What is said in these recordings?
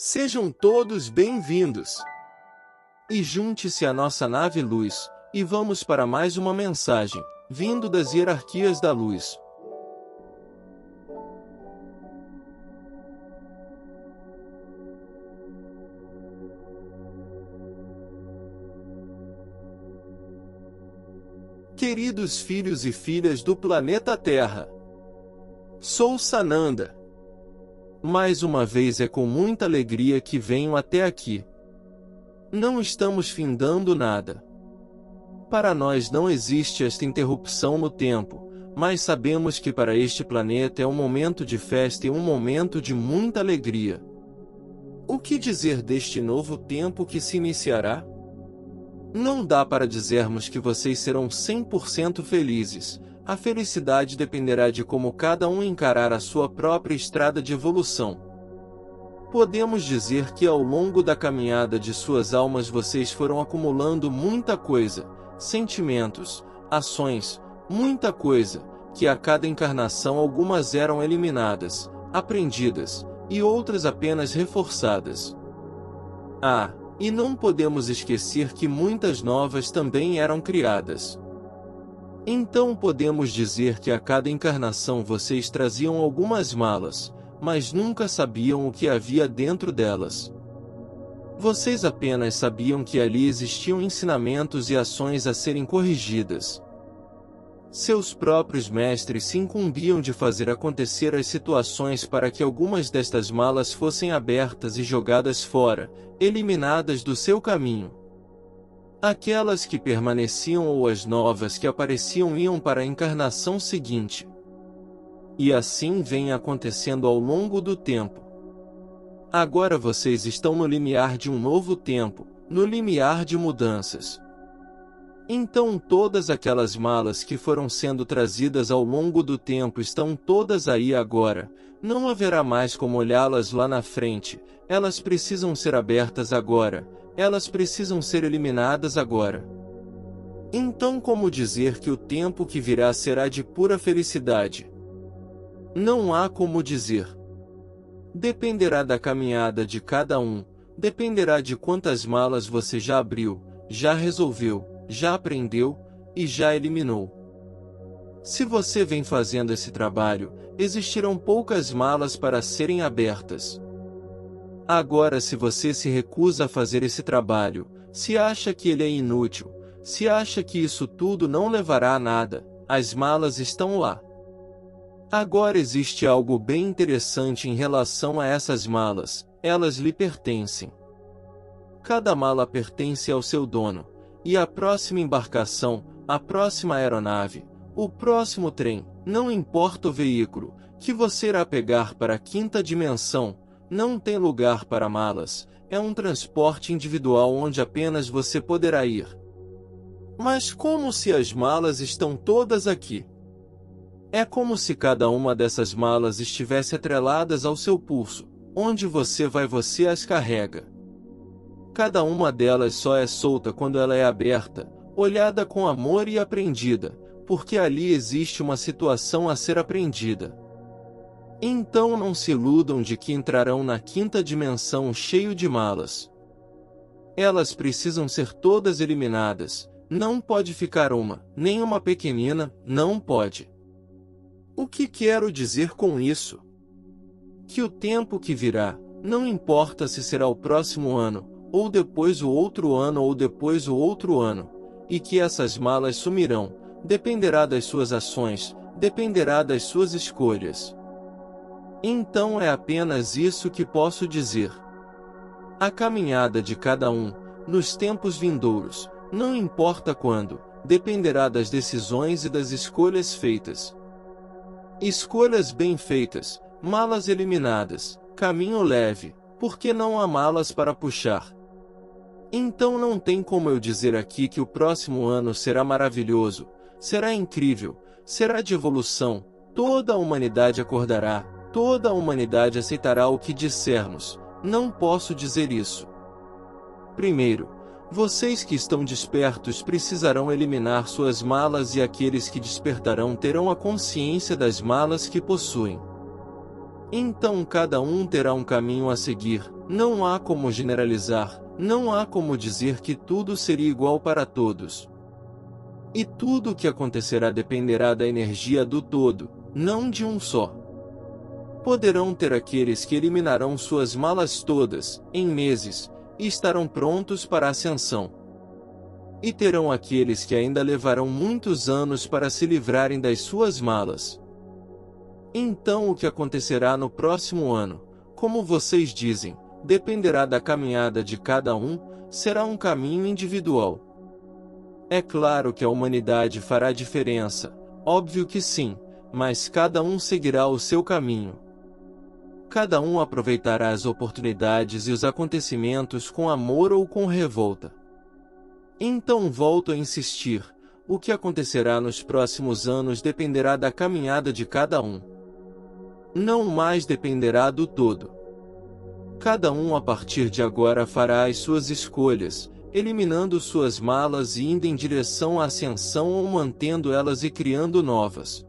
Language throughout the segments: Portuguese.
Sejam todos bem-vindos! E junte-se à nossa nave Luz, e vamos para mais uma mensagem, vindo das hierarquias da luz. Queridos filhos e filhas do planeta Terra, sou Sananda. Mais uma vez é com muita alegria que venho até aqui. Não estamos findando nada. Para nós não existe esta interrupção no tempo, mas sabemos que para este planeta é um momento de festa e um momento de muita alegria. O que dizer deste novo tempo que se iniciará? Não dá para dizermos que vocês serão 100% felizes. A felicidade dependerá de como cada um encarar a sua própria estrada de evolução. Podemos dizer que ao longo da caminhada de suas almas vocês foram acumulando muita coisa, sentimentos, ações, muita coisa, que a cada encarnação algumas eram eliminadas, aprendidas, e outras apenas reforçadas. E não podemos esquecer que muitas novas também eram criadas. Então podemos dizer que a cada encarnação vocês traziam algumas malas, mas nunca sabiam o que havia dentro delas. Vocês apenas sabiam que ali existiam ensinamentos e ações a serem corrigidas. Seus próprios mestres se incumbiam de fazer acontecer as situações para que algumas destas malas fossem abertas e jogadas fora, eliminadas do seu caminho. Aquelas que permaneciam ou as novas que apareciam iam para a encarnação seguinte. E assim vem acontecendo ao longo do tempo. Agora vocês estão no limiar de um novo tempo, no limiar de mudanças. Então todas aquelas malas que foram sendo trazidas ao longo do tempo estão todas aí agora, não haverá mais como olhá-las lá na frente, elas precisam ser abertas agora. Elas precisam ser eliminadas agora. Então como dizer que o tempo que virá será de pura felicidade? Não há como dizer. Dependerá da caminhada de cada um, dependerá de quantas malas você já abriu, já resolveu, já aprendeu, e já eliminou. Se você vem fazendo esse trabalho, existirão poucas malas para serem abertas. Agora se você se recusa a fazer esse trabalho, se acha que ele é inútil, se acha que isso tudo não levará a nada, as malas estão lá. Agora existe algo bem interessante em relação a essas malas, elas lhe pertencem. Cada mala pertence ao seu dono, e a próxima embarcação, a próxima aeronave, o próximo trem, não importa o veículo, que você irá pegar para a quinta dimensão, não tem lugar para malas, é um transporte individual onde apenas você poderá ir. Mas como se as malas estão todas aqui? É como se cada uma dessas malas estivesse atreladas ao seu pulso, onde você vai você as carrega. Cada uma delas só é solta quando ela é aberta, olhada com amor e apreendida, porque ali existe uma situação a ser aprendida. Então não se iludam de que entrarão na quinta dimensão cheio de malas. Elas precisam ser todas eliminadas, não pode ficar uma, nem uma pequenina, não pode. O que quero dizer com isso? Que o tempo que virá, não importa se será o próximo ano, ou depois o outro ano ou depois o outro ano, e que essas malas sumirão, dependerá das suas ações, dependerá das suas escolhas. Então é apenas isso que posso dizer. A caminhada de cada um, nos tempos vindouros, não importa quando, dependerá das decisões e das escolhas feitas. Escolhas bem feitas, malas eliminadas, caminho leve, porque não há malas para puxar. Então não tem como eu dizer aqui que o próximo ano será maravilhoso, será incrível, será de evolução, toda a humanidade acordará. Toda a humanidade aceitará o que dissermos, não posso dizer isso. Primeiro, vocês que estão despertos precisarão eliminar suas malas e aqueles que despertarão terão a consciência das malas que possuem. Então cada um terá um caminho a seguir, não há como generalizar, não há como dizer que tudo seria igual para todos. E tudo o que acontecerá dependerá da energia do todo, não de um só. Poderão ter aqueles que eliminarão suas malas todas, em meses, e estarão prontos para a ascensão. E terão aqueles que ainda levarão muitos anos para se livrarem das suas malas. Então o que acontecerá no próximo ano, como vocês dizem, dependerá da caminhada de cada um, será um caminho individual. É claro que a humanidade fará diferença, óbvio que sim, mas cada um seguirá o seu caminho. Cada um aproveitará as oportunidades e os acontecimentos com amor ou com revolta. Então volto a insistir, o que acontecerá nos próximos anos dependerá da caminhada de cada um. Não mais dependerá do todo. Cada um a partir de agora fará as suas escolhas, eliminando suas malas e indo em direção à ascensão ou mantendo elas e criando novas.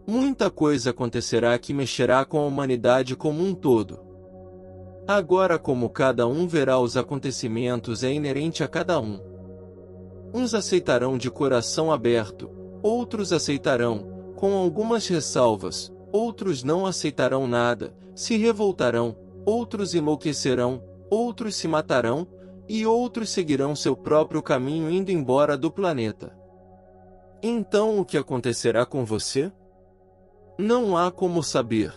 Muita coisa acontecerá que mexerá com a humanidade como um todo. Agora, como cada um verá os acontecimentos é inerente a cada um. Uns aceitarão de coração aberto, outros aceitarão, com algumas ressalvas, outros não aceitarão nada, se revoltarão, outros enlouquecerão, outros se matarão, e outros seguirão seu próprio caminho indo embora do planeta. Então o que acontecerá com você? Não há como saber.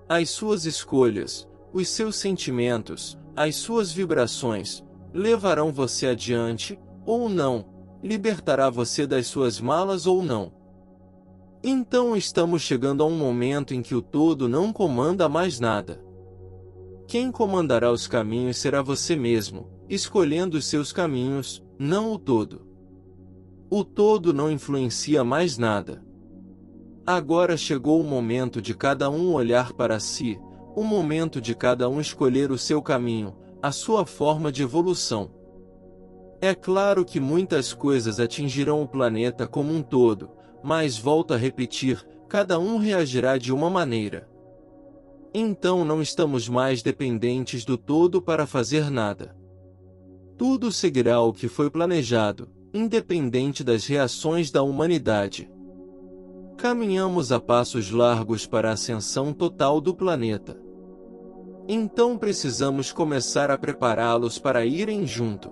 As suas escolhas, os seus sentimentos, as suas vibrações, levarão você adiante, ou não, libertará você das suas malas ou não. Então estamos chegando a um momento em que o todo não comanda mais nada. Quem comandará os caminhos será você mesmo, escolhendo os seus caminhos, não o todo. O todo não influencia mais nada. Agora chegou o momento de cada um olhar para si, o momento de cada um escolher o seu caminho, a sua forma de evolução. É claro que muitas coisas atingirão o planeta como um todo, mas volto a repetir, cada um reagirá de uma maneira. Então não estamos mais dependentes do todo para fazer nada. Tudo seguirá o que foi planejado, independente das reações da humanidade. Caminhamos a passos largos para a ascensão total do planeta. Então precisamos começar a prepará-los para irem junto.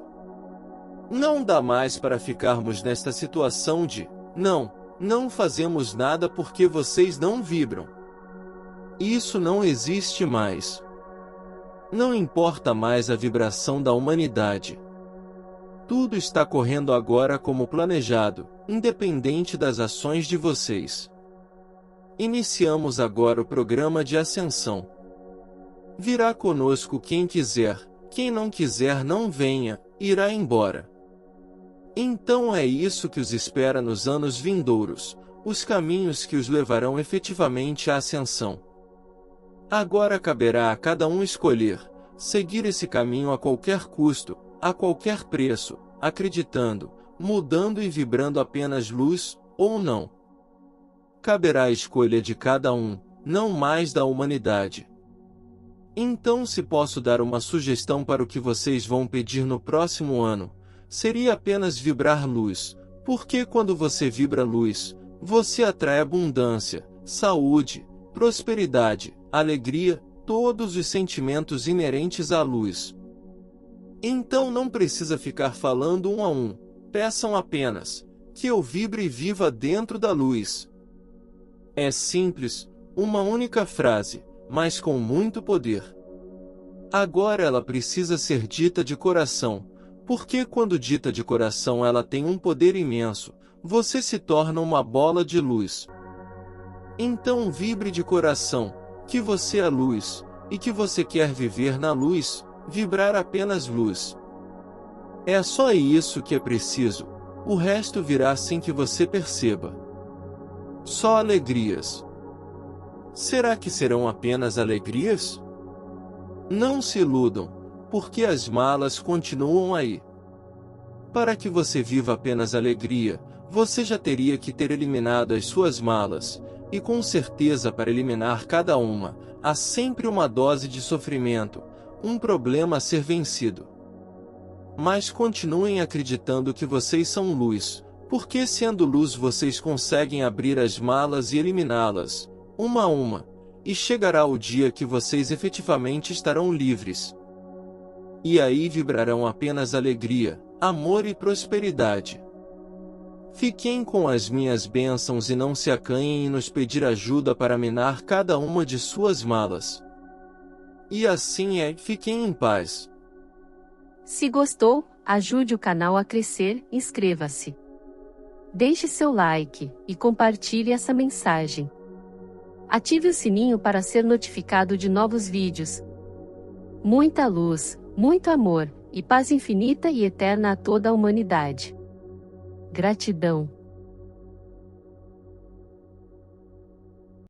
Não dá mais para ficarmos nesta situação de, não fazemos nada porque vocês não vibram. Isso não existe mais. Não importa mais a vibração da humanidade. Tudo está correndo agora como planejado, independente das ações de vocês. Iniciamos agora o programa de ascensão. Virá conosco quem quiser, quem não quiser não venha, irá embora. Então é isso que os espera nos anos vindouros, os caminhos que os levarão efetivamente à ascensão. Agora caberá a cada um escolher, seguir esse caminho a qualquer custo, a qualquer preço, acreditando, mudando e vibrando apenas luz, ou não. Caberá a escolha de cada um, não mais da humanidade. Então, se posso dar uma sugestão para o que vocês vão pedir no próximo ano, seria apenas vibrar luz, porque quando você vibra luz, você atrai abundância, saúde, prosperidade, alegria, todos os sentimentos inerentes à luz. Então não precisa ficar falando um a um, peçam apenas, que eu vibre e viva dentro da luz. É simples, uma única frase, mas com muito poder. Agora ela precisa ser dita de coração, porque quando dita de coração ela tem um poder imenso, você se torna uma bola de luz. Então vibre de coração, que você é luz, e que você quer viver na luz, vibrar apenas luz. É só isso que é preciso, o resto virá sem que você perceba. Só alegrias. Será que serão apenas alegrias? Não se iludam, porque as malas continuam aí. Para que você viva apenas alegria, você já teria que ter eliminado as suas malas, E com certeza para eliminar cada uma, há sempre uma dose de sofrimento, um problema a ser vencido. Mas continuem acreditando que vocês são luz, porque sendo luz vocês conseguem abrir as malas e eliminá-las, uma a uma, e chegará o dia que vocês efetivamente estarão livres. E aí vibrarão apenas alegria, amor e prosperidade. Fiquem com as minhas bênçãos e não se acanhem em nos pedir ajuda para minar cada uma de suas malas. E assim é, fiquem em paz. Se gostou, ajude o canal a crescer, inscreva-se. Deixe seu like e compartilhe essa mensagem. Ative o sininho para ser notificado de novos vídeos. Muita luz, muito amor, e paz infinita e eterna a toda a humanidade. Gratidão.